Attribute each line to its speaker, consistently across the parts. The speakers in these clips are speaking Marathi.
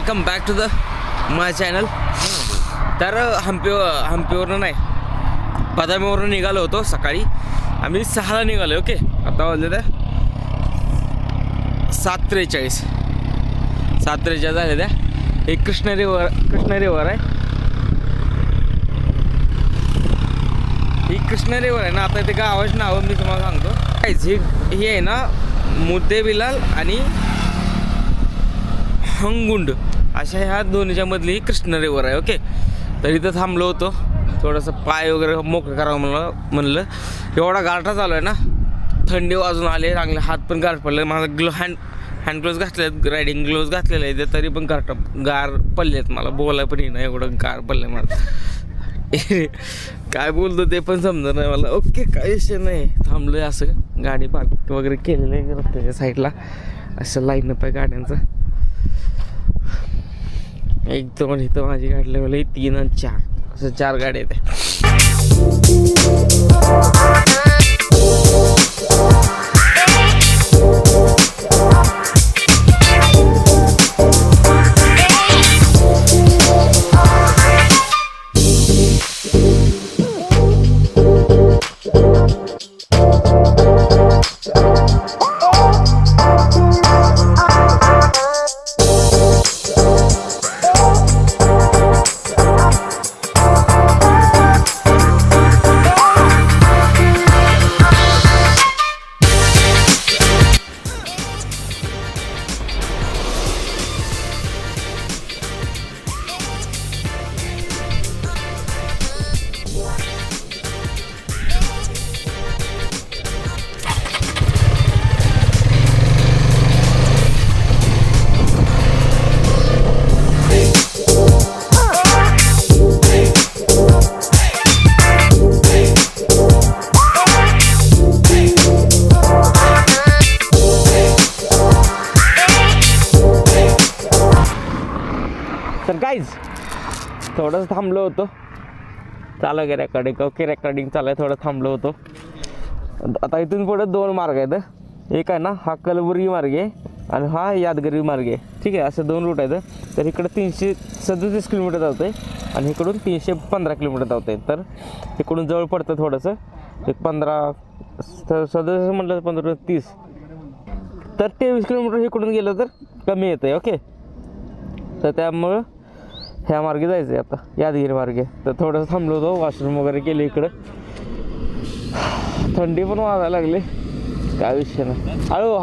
Speaker 1: Welcome back to the my channel. तर हम्पीवरून नाही, बदामीवरून निघालो होतो सकाळी. आम्ही 6ला निघालो. ओके, आता वाजले त्या 7:43 झाले त्या. हे कृष्णा रिवर आहे. ही कृष्णा रिवर आहे ना. आता ते गावाचं नाव मी तुम्हाला सांगतो. हे आहे ना मुद्देबिलाल आणि हंगुंड अशा ह्या दोन्हीच्या मधली ही कृष्णा रिवर आहे. ओके, तर इथं थांबलो होतो. थोडंसं पाय वगैरे मोकळं करावं म्हणलं. एवढा गारठा चालू आहे ना, थंडी वाजून आले चांगले, हात पण गार पडले. माझा हँड ग्लोव्ज घातलेत, रायडिंग ग्लोव्ज घातलेले आहेत, तरी पण गार पडलेत. मला बोलाय पण येईना, एवढं गार पडलं मला. काय बोलतो ते पण समजत नाही मला. ओके, काही विषय नाही. थांबलोय असं, गाडी पार्क वगैरे केलेलं आहे रस्त्याच्या साईडला. असं लाईनअप आहे गाड्यांचं. एकदम इथं माझी गाडी लावली 3 आणि 4 असं 4 गाड्या आहेत. तर गाईज थोडंसं थांबलो होतो. चालू आहे रेकॉर्डिंग. ओके, रेकॉर्डिंग चालू आहे. थोडं थांबलो होतो. आता इथून पुढे 2 मार्ग आहेत. एक आहे ना हा कलबुर्गी मार्ग आहे आणि हा यादगिरी मार्ग आहे. ठीक आहे, असे 2 रूट आहेत. तर इकडं 337 किलोमीटर जातं आहे आणि इकडून 315 किलोमीटर जातं आहे. तर इकडून जवळ पडतं थोडंसं, एक 37 म्हटलं 15 30, तर 23 किलोमीटर इकडून गेलं तर कमी येतं आहे. ओके, तर त्यामुळं ह्या मार्गे जायचं आहे आता, यादगिरी मार्गे. तर थोडंसं थांबलो होतो, वॉशरूम वगैरे केलं इकडं. थंडी पण वाजायला लागली, काय विषय नाही. हळू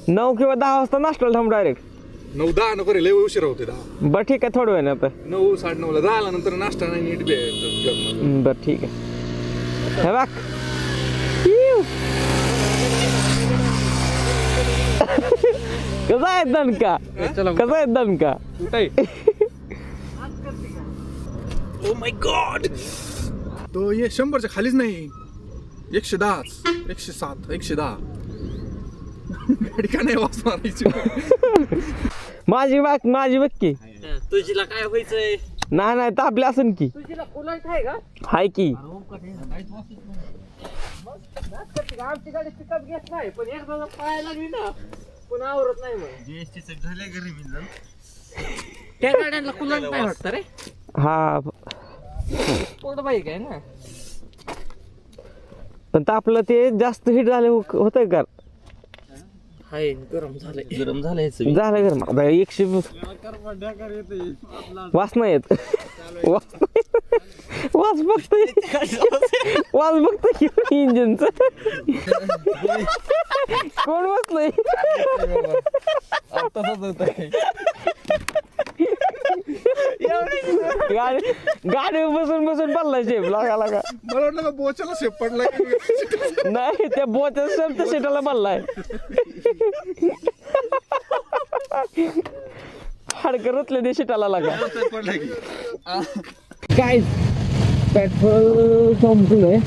Speaker 1: 9 किंवा 10 वाजता नाश्ता थांब. डायरेक्ट
Speaker 2: 9-10 नको रे, लय उशीर होते. 10
Speaker 1: बरं ठीक आहे, थोडं वेळ आता
Speaker 2: 9-9:30 10 नंतर नाश्ता नाही नीट बे.
Speaker 1: बरं ठीक आहे. हे बघ कसा आहे दणका, कसा आहे दणका.
Speaker 2: ओ माय गॉड, तो ये 100च्या खालीच नाही. 110 107 110 गाडी का नाही वास मारायची.
Speaker 1: माझी बघ की.
Speaker 3: तुझीला काय व्हायचंय?
Speaker 1: नाही तापले असून की.
Speaker 3: तुझीला कुलंट आहे का?
Speaker 1: हाय की.
Speaker 3: आमची गाडी पिकअप घेत नाही, पण एकदा पाया लागली ना पुन्हा आवरत नाही. मग जीएसटी सेट झाले घरी मी जाऊन. त्या गाड्यांना कुलंट नाही वाटतं रे.
Speaker 1: हा
Speaker 3: पोट बाईक आहे ना.
Speaker 1: पण तापलं ते जास्त हिट झाले होतंय का?
Speaker 3: हाय, गरम झालंय
Speaker 1: झालं गरम. आता 100 वास नाही येत. वास बघतोय इंजिनच. कोण बसलंय? गाडी बसून पडलाय शेप लागा.
Speaker 2: मला वाटलं का बोचाला शेप पडलाय.
Speaker 1: नाही, त्या बोच्या शेप तर शेटाला पडलाय. हाडकं रचले ते शेटाला लागा. काय पेट्रोल संपलंय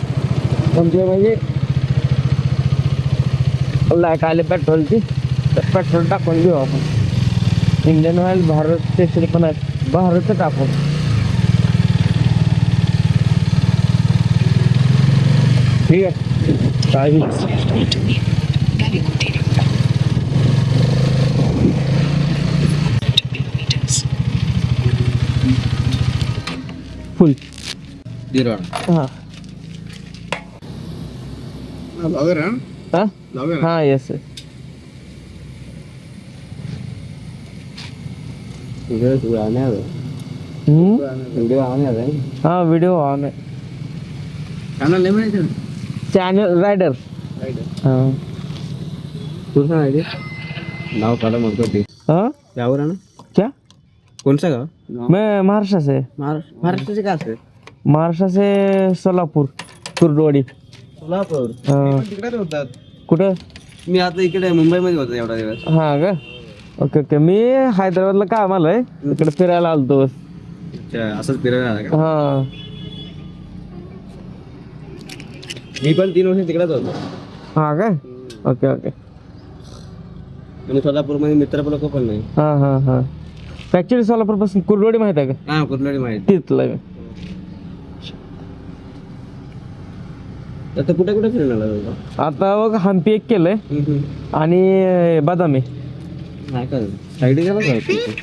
Speaker 1: आमच्या, म्हणजे लाईट आले पेट्रोलची. तर पेट्रोल टाकून घेऊ आपण. इंडियन ऑइल भारत स्टेशन पण आहे, भारतचं टाकून. ठीक आहे, काय फुल
Speaker 2: दिरवाडा
Speaker 1: हां
Speaker 2: ब्लॉगर आहे ना
Speaker 1: हां
Speaker 2: ब्लॉगर
Speaker 1: हां येस हां व्हिडिओ ऑन आहे
Speaker 2: चॅनल नाही माहिती
Speaker 1: चॅनल रायडर हां
Speaker 2: तुझं आहे नाव काढा म्हणतो ते
Speaker 1: हां
Speaker 2: गावर ना
Speaker 1: क्या
Speaker 2: कोणचं गाव
Speaker 1: मैं महाराष्ट्र से
Speaker 2: महाराष्ट्राचे काय असते
Speaker 1: महाराष्ट्र से सोलापूर कुर्डवाडी
Speaker 2: सोलापूर
Speaker 1: हां
Speaker 2: तिकडेच होतात
Speaker 1: कुठं
Speaker 2: मी आता इकडे मुंबईमध्ये होतो एवढा दिवस
Speaker 1: हां का ओके ओके मी हैदराबादला काम आलोय इकडे फिरायला आलतो बस
Speaker 2: अच्छा असंच फिरायला आला का
Speaker 1: हां
Speaker 2: मी पण 3 वर्ष तिकडेच होतो
Speaker 1: हां काय ओके ओके
Speaker 2: आणि सोलापूरमध्ये मित्र पण लोक पण नाही
Speaker 1: हां हां हां ॲक्च्युली सोलापूरपासून कुर्डवाडी माहीत आहे का
Speaker 2: हा कुर्लाडी माहिती
Speaker 1: तिथलं आहे.
Speaker 2: आता कुठे कुठे फिरून आला
Speaker 1: आता बघ हम्पी एक केलंय आणि बदामी
Speaker 2: नाही का साईड गेला का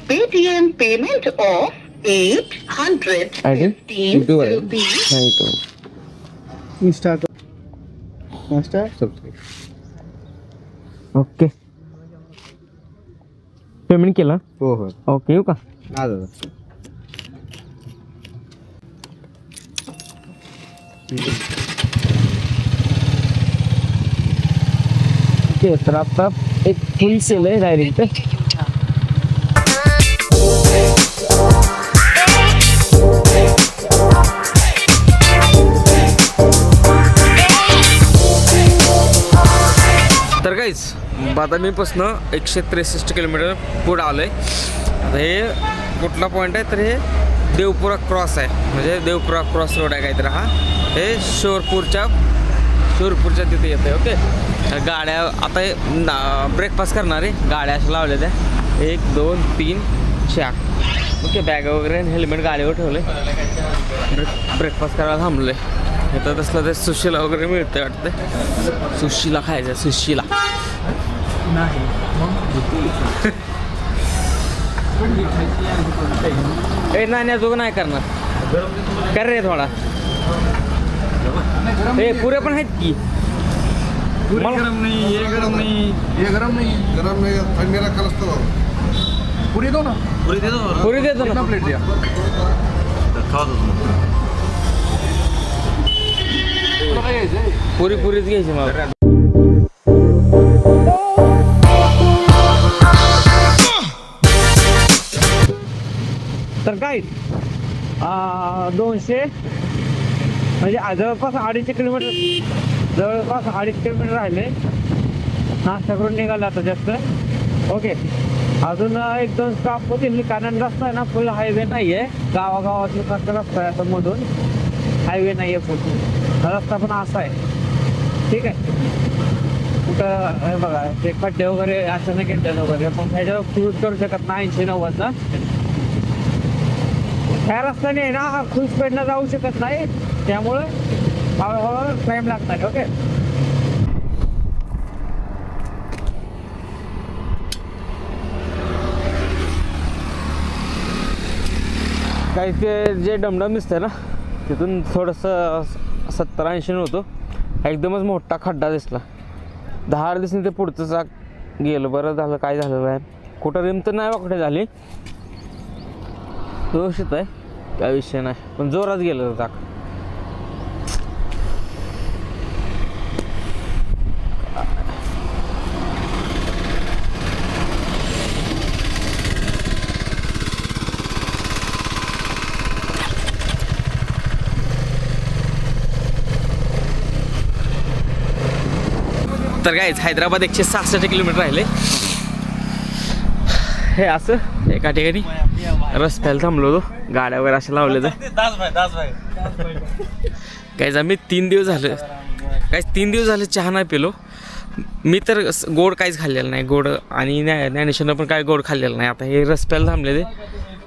Speaker 4: Paytm payment of 815
Speaker 1: ID
Speaker 2: YouTube आहे
Speaker 1: नाही तो
Speaker 2: इंस्टा सबस्क्राईब
Speaker 1: ओके पेमेंट केलं
Speaker 2: हो हो
Speaker 1: ओके येऊ का
Speaker 2: हा दादा
Speaker 1: ओके तर आता एक फुल सेल आहे डायरेक्ट तर काहीच बदामीपासनं 163 किलोमीटर पुढं आलं आहे आता हे कुठला पॉईंट आहे तर हे देवपुरा क्रॉस आहे म्हणजे देवपुरा क्रॉस रोड आहे काहीतरी हा हे शोरपूरच्या तिथे येतं आहे ओके गाड्या आता हे ब्रेकफास्ट करणारे गाड्या अशा लावल्या त्या 1 2 3 4 ओके बॅग वगैरे हेल्मेट गाडीवर ठेवले ब्रेकफास्ट करायला थांबले इथं तसलं ते सुशीला वगैरे मिळतं वाटतं सुशीला खायचं सुशीला ए नाण्या जोग नाही करणार कर रे थोडा ए पुरे पण आहेत की
Speaker 2: गरम नाही ये गरम नाही ये गरम नाही थंडीला कलसतो पुरी दो ना पुरी दे दो
Speaker 1: पुरी देतो ना
Speaker 2: प्लेट द्या खा दो
Speaker 1: पुरीच घ्यायची मला तर काय 200 म्हणजे जवळपास 250 किलोमीटर राहिले नाश्ता करून निघाला आता जास्त ओके अजून 1-2 स्टॉप होतील कारण रस्ता आहे ना फुल हायवे नाही आहे गावागावातलं रस्ता आहे आता मधून हायवे नाही आहे फुल रस्ता पण असा आहे ठीक आहे कुठं हे बघा ते खड्डे वगैरे असं नाही खड्डे वगैरे पण ह्याच्यावर क्रूज करू शकत नाही 80-90चा ह्या रस्त्याने आहे ना फुल स्पीडनं जाऊ शकत नाही त्यामुळे हळूहळू टाईम लागणार ओके काही ते जे डमडम दिसतंय ना तिथून थोडंसं 70-80 होतो एकदमच मोठा खड्डा दिसला 10 दिवसांनी ते पुढचं चाक गेलं बरं झालं काय झालं नाही कुठं रिम तर नाही वाकडे झाली व्यवस्थित आहे काय विषय नाही पण जोरात गेलं चाक तर काहीच हैदराबाद 166 किलोमीटर राहिले हे असं एका ठिकाणी रस्त्याला थांबलो होतो गाड्या वगैरे अशा लावले तर काहीच आम्ही 3 दिवस झाले चहा नाही पिलो मी तर गोड काहीच खाल्लेलं नाही गोड आणि ज्ञानेश्वरनं पण काय गोड खाल्लेलं नाही आता हे रस्त्याला थांबलेले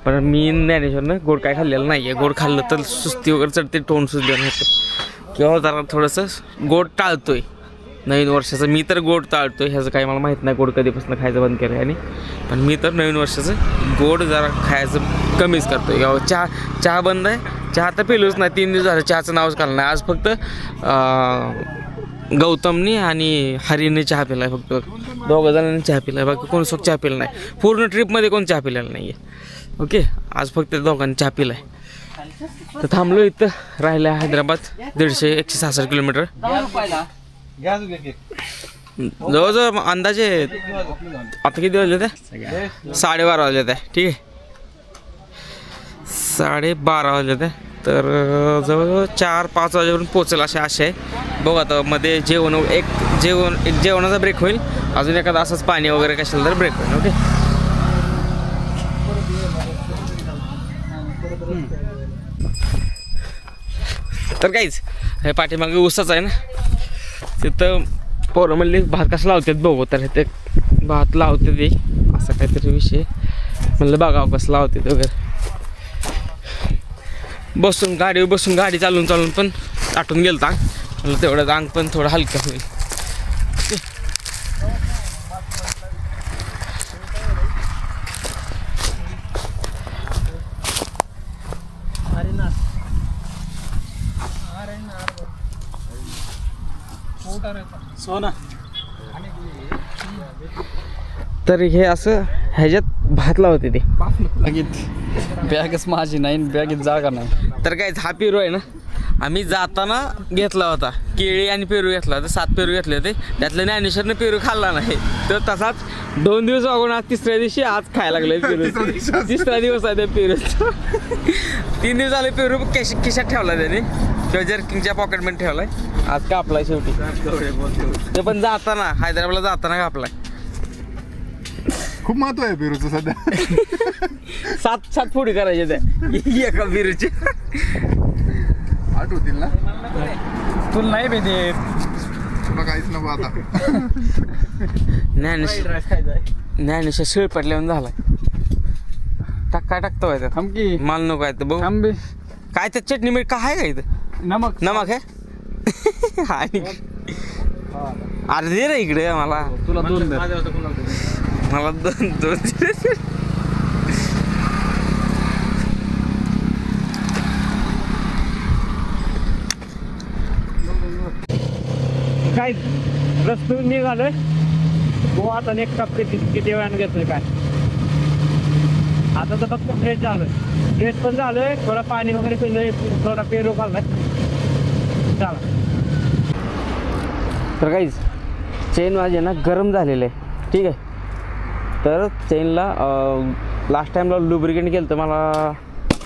Speaker 1: पण मी ज्ञानेश्वरनं गोड काय खाल्लेलं नाही आहे गोड खाल्लं तर सुस्ती वगैरे चढते तोंड सुजल्यानं होतं किंवा जरा थोडंसं गोड टाळतोय नवीन वर्षाचं मी तर गोड टाळतो ह्याचं काही मला माहीत नाही गोड कधीपासून खायचं बंद केलं आहे आणि पण मी तर नवीन वर्षाचं गोड जरा खायचं कमीच करतो किंवा चहा बंद आहे चहा तर पिलोच नाही, 3 दिवस झालं चहाचं नावच काढलं नाही. आज फक्त गौतमनी आणि हरीने चहा पिला आहे, फक्त दोघं जणांनी चहा पिला आहे, बाकी कोण सोबत चहा पिला नाही. पूर्ण ट्रिपमध्ये कोण चहा पिलेला नाही आहे. ओके, आज फक्त दोघांनी चहा पिला आहे. तर थांबलो इथं, राहिलं आहे हैदराबाद 166 किलोमीटर. जवळजवळ अंदाजे आता किती वाजले ते 12:30 वाजले ते. ठीक आहे, 12:30 वाजले ते. तर जवळजवळ 4-5 वाजेपर्यंत पोचेल अशी आशा आहे. बघू आता मध्ये एक जेवणाचा ब्रेक होईल, अजून एखादा असंच पाणी वगैरे कशाला तर ब्रेक होईल. ओके, तर काहीच हे पाठीमागे ऊसाच आहे ना, तिथं पोरं म्हणले भात कसं लावतात बघू. तर ते भात लावते ते असा काहीतरी विषय, म्हणलं बघावं कसं लावते वगैरे. गाडीवर बसून गाडी चालून पण आटून गेलं अंग, म्हणलं तेवढं अंग पण थोडं हलकं होईल. तर हे असं ह्याच्यात भात लावते ते.
Speaker 3: बॅगच माझी नाही, बॅगेत जागा नाही.
Speaker 1: तर काय हा पेरू आहे ना, आम्ही जाताना घेतला होता, केळी आणि पेरू घेतला होता. 7 पेरू घेतले होते, त्यातलं ज्ञानेश्वरनं पेरू खाल्ला नाही. तर तसाच 2 दिवस अगोदर आज 3ऱ्या दिवशी आज खायला लागले पेरू. 3रा दिवस आहे त्या पेरूचा. 3 दिवस झाले पेरू खिशात ठेवला त्याने, किंवा जर्किंगच्या पॉकेटमध्ये ठेवलाय. आज कापलाय शेवटी, ते पण जाताना हैदराबादला जाताना कापलाय.
Speaker 2: खूप महत्व आहे पेरूचं सध्या.
Speaker 1: 7 फोडी करायचे त्या एका पेरूचे.
Speaker 2: आठवतील ना
Speaker 3: तुला नाही भेटे
Speaker 2: तुला काहीच नको आता.
Speaker 1: ज्ञानेश्वर शिळ पडल्यावर झालाय. काय टाकतो आहे त्यात?
Speaker 3: आमकी
Speaker 1: माल नको आहे तर बघू
Speaker 3: आंबे
Speaker 1: काय तर चटणी मीठ काय आहे का इथं?
Speaker 3: नमक
Speaker 1: नमक आहे. आणि अर्धे रे इकडे मला
Speaker 3: तुला 2 दे.
Speaker 1: मला 2
Speaker 3: काय रस्तून निघालोय. गोवाचा एक कप किती वेळानं घेतोय काय. आता तर फक्त फ्रेश झालोय, फ्रेश पण झालोय. थोडं पाणी वगैरे पिलोय, थोडा पेरू खाल्लाय. चला.
Speaker 1: तर काहीच चेन माझे ना गरम झालेलं आहे. ठीक आहे, तर चेनला लास्ट टाईमला लुब्रिकेंट केलं होतं मला,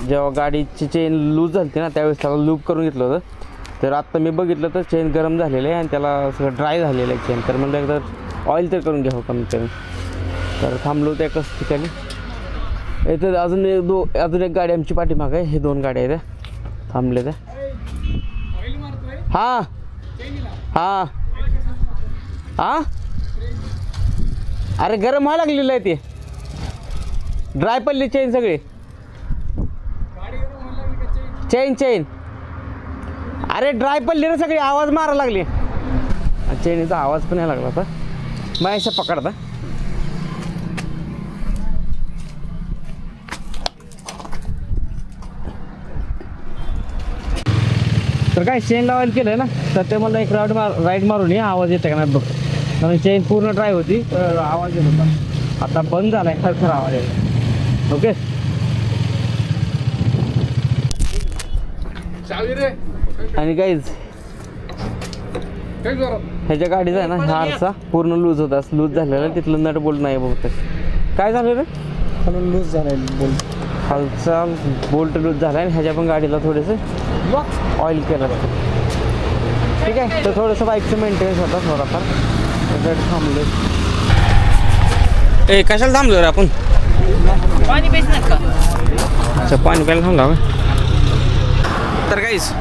Speaker 1: जेव्हा गाडीची चेन लूज झाली होती ना त्यावेळेस त्याला लूप करून घेतलं होतं. तर आत्ता मी बघितलं तर चेन गरम झालेलं आहे आणि त्याला सगळं ड्राय झालेलं आहे चेन. तर म्हणलं एकदा ऑइल तर करून घ्यावं कमीत कमी. तर थांबलो होतं एकाच ठिकाणी. इथं अजून एक गाडी आमची पाठीमागं आहे. हे 2 गाड्या आहेत थांबले त्या. हां हां हां, अरे गरम व्हायला लागलेलं आहे ते, ड्राय पडली चेन सगळी. चेन अरे ड्राय पडली रे सगळी, आवाज मारायला लागली. चेनीचा आवाज पण यायला लागला होता. महेशा पकडता.
Speaker 3: तर काय चेन लावायला केलं ना, तर ते मला एक राईड मारून ये, आवाज येते का नाही बघ. कारण चेन पूर्ण ड्राय होती तर आवाज येत होता. आता बंद झालाय, खरखर आवाज येतो. ओके,
Speaker 1: आणि काहीच ह्याच्या गाडीचा आहे ना हा आरसा पूर्ण लूज होता, लूज झालेला. तिथलं नट बोल्ट नाही बहुतेक. काय झालं रे?
Speaker 3: लूज झालाय बोल.
Speaker 1: खालचा बोल्ट लूज झाला आणि ह्याच्या पण गाडीला थोडेसे ऑइल केलं. ठीक आहे, तर थोडंसं बाईकचं मेंटेनन्स होता थोडाफार. थांबलो. ए कशाला थांबलो रे आपण?
Speaker 3: पाणी प्यायचं का?
Speaker 1: अच्छा, पाणी प्यायला थांबला. तर काहीच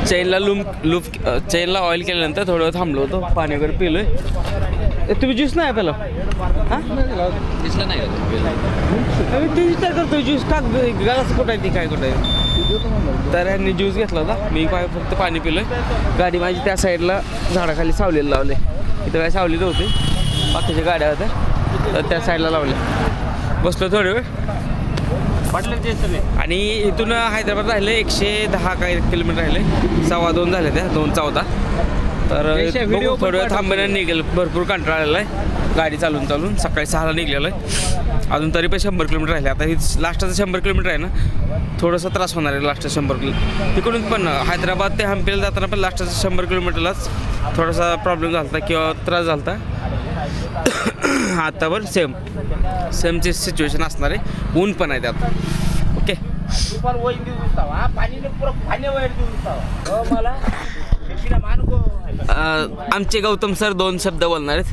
Speaker 1: चेनला ऑइल केल्यानंतर थोडं वेळ थांबलो होतो, पाणी वगैरे पिलोय. तुम्ही ज्यूस नाही प्याला? हां,
Speaker 3: दिसलं नाही
Speaker 1: ते विचार करतो ज्यूस टाक गालाच कुठं आहे ती काय कुठं आहे. तर ह्यांनी ज्यूस घेतला होता, मी फक्त पाणी पिलोय. गाडी माझी त्या साईडला झाडाखाली सावलीला लावले. इथं काय सावली नव्हती, बाकीच्या गाड्या होत्या तर त्या साईडला लावल्या. बसलो थोडे वेळ, आणि इथून हैदराबाद राहिले 110 काही किलोमीटर राहिले, 2:15 झाले त्या 2:14. तर बघू, थोडं वेळ थांबणं निघेल. भरपूर कंटाळा आलेला आहे गाडी चालून सकाळी 6ला निघलेलं आहे. अजून तरी पण 100 किलोमीटर राहिले. आता ही लास्टचं 100 किलोमीटर आहे ना, थोडंसं त्रास होणार आहे लास्टचं 100 किलोमीटर. तिकडून पण हैदराबाद ते हंपीला जाताना पण लास्टचं 100 किलोमीटरलाच थोडासा प्रॉब्लेम झाला होता किंवा त्रास झाला होता. आतावर सेमची सिच्युएशन असणार आहे. ऊन पण आहे त्यात. ओके, आमचे गौतम सर 2 शब्द बोलणार आहेत.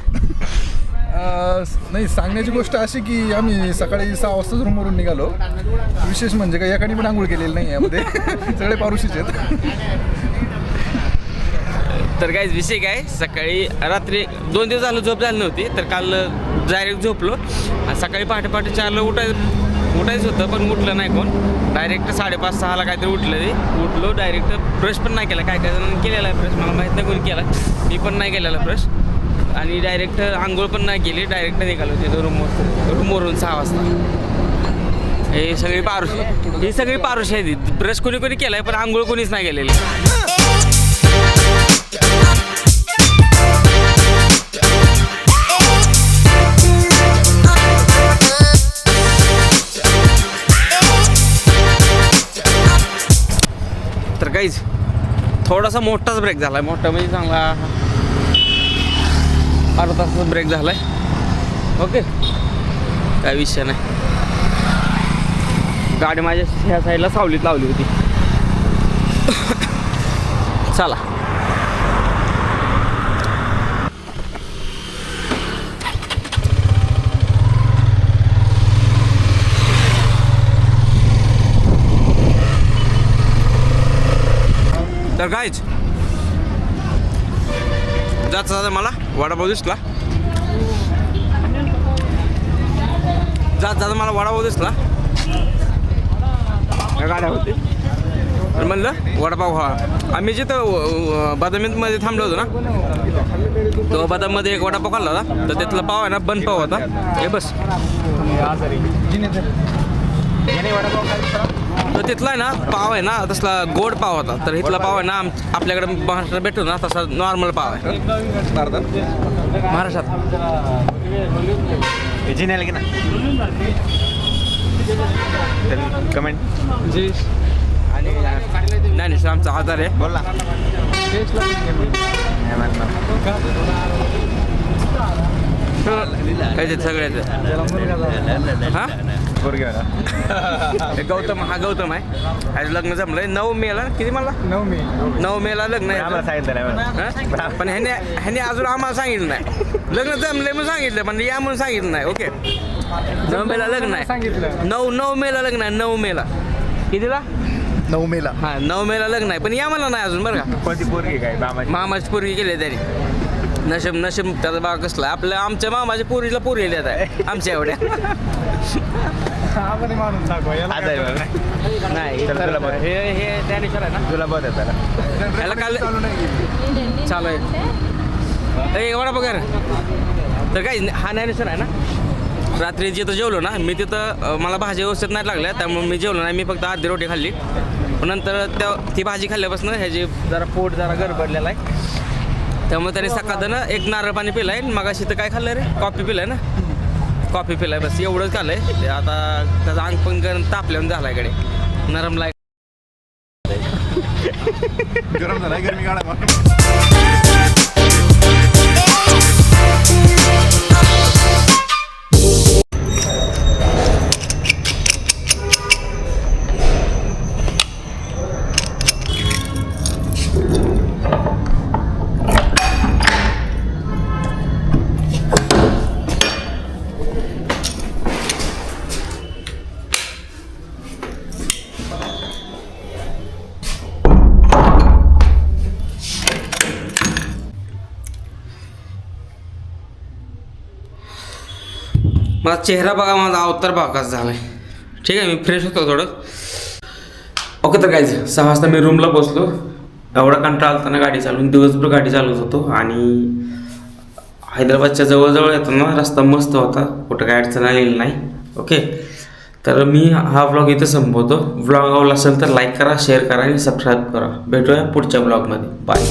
Speaker 2: नाही, सांगण्याची गोष्ट अशी की आम्ही सकाळी 6 वाजताच रूमवरून निघालो. विशेष म्हणजे काय एकाने पण आंघोळ केलेली नाही यामध्ये. सगळे पारुशीच आहेत.
Speaker 1: तर काय विषय काय, सकाळी रात्री 2 दिवस झालं झोप झाली नव्हती, तर काल डायरेक्ट झोपलो आणि सकाळी पहाटे 4ला उठायचं होतं, पण उठलं नाही कोण. डायरेक्ट 5:30-6ला काहीतरी उठलो डायरेक्ट. ब्रश पण नाही केला. काय जणांनी केलेला आहे ब्रश, मला माहीत नाही कोणी केला, मी पण नाही केलेला ब्रश. आणि डायरेक्ट आंघोळ पण नाही केली, डायरेक्ट निघालो तिथं रूमवरून 6 वाजता. हे सगळी पारुशी आहे. ब्रश कोणी केला आहे, पण आंघोळ कोणीच नाही केलेली. तर काहीच थोडासा मोठाच ब्रेक झाला आहे. मोठा म्हणजे चांगला अर्धा तासाचा ब्रेक झाला आहे. ओके, काय विषय नाही. गाडी माझ्या ह्या साईडला सावलीत लावली होती. चला, तर कायच जाता मला वडापाव दिसला. मला वडापाव दिसला. गाड्या होती, तर म्हणलं वडापाव हा. आम्ही जिथं बदामीमध्ये थांबलो होतो ना, तो बदाममध्ये एक वडापाव खाल्ला होता. तर त्यातला पाव आहे ना, बंद पाव होता. हे बस, तर तिथला आहे ना पाव आहे ना, तसला गोड पाव होता. तर इथला पाव आहे ना, आपल्याकडे महाराष्ट्रात भेटतो ना, तसा नॉर्मल पाव आहे महाराष्ट्रात. कमेंट नाही सर, आमचा आधार आहे. बोल ना. काय सगळ्याचं हां गौतम आहे. आज लग्न जमलंय 9 मेला. किती मला 9 मेला लग्न आहे. पण ह्याने अजून आम्हाला सांगितलं नाही. लग्न जमलंय म्हणून सांगितलं, पण या म्हणून सांगितलं नाही. ओके, 9 मेला लग्न आहे. 9 मेला लग्न आहे. 9 मेला कितीला?
Speaker 2: 9 मेला.
Speaker 1: हां, 9 मेला लग्न आहे, पण या मला नाही अजून. बरं का,
Speaker 3: कोणती पोरगी काय
Speaker 1: मामाची पोरगी केली त्याने. नशीब त्याचा भाग कसला. आमच्या मामाच्या पोरीला पोरी देत आहे आमच्या एवढ्या. नाही हे ज्ञानेश्वर आहे ना,
Speaker 3: तुला बघ
Speaker 1: याला काल चालू आहे वडापाव कर. तर काही हा ज्ञानेश्वर आहे ना. रात्री जिथं जेवलो ना मी, तिथं मला भाजी व्यवस्थित नाही लागल्या, त्यामुळे मी जेवलो नाही. मी फक्त अर्धी रोटी खाल्ली. पण नंतर ती भाजी खाल्ल्यापासून ह्याची जरा पोट जरा गडबडलेला आहे. त्यामुळे त्याने सकाळनं एक नारळ पाणी पिलं आहे. मग अशी तर काय खाल्लं रे, कॉफी पिलाय ना, कॉफी पिलाय. बस एवढंच खाल्लंय. ते आता त्याचा अंग पण तापल्यावर झाला इकडे, नरम लाय.
Speaker 2: गरम झाला, गरमी काढा.
Speaker 1: माझा चेहरा बघा, माझा अवतार भागाच झाला आहे. ठीक आहे, मी फ्रेश होतो थोडं. ओके, तर काय 6 वाजता मी रूमला पोचलो. एवढा कंटाळा आलता ना गाडी चालवून. दिवसभर गाडी चालवत होतो आणि हैदराबादच्या जवळजवळ येतो ना, रस्ता मस्त होता, कुठं काय अडचण आलेली नाही. ओके, तर मी हा व्लॉग इथं संपवतो. व्लॉग आवडला असेल तर लाईक करा, शेअर करा आणि सबस्क्राईब करा. भेटूया पुढच्या व्लॉगमध्ये. बाय.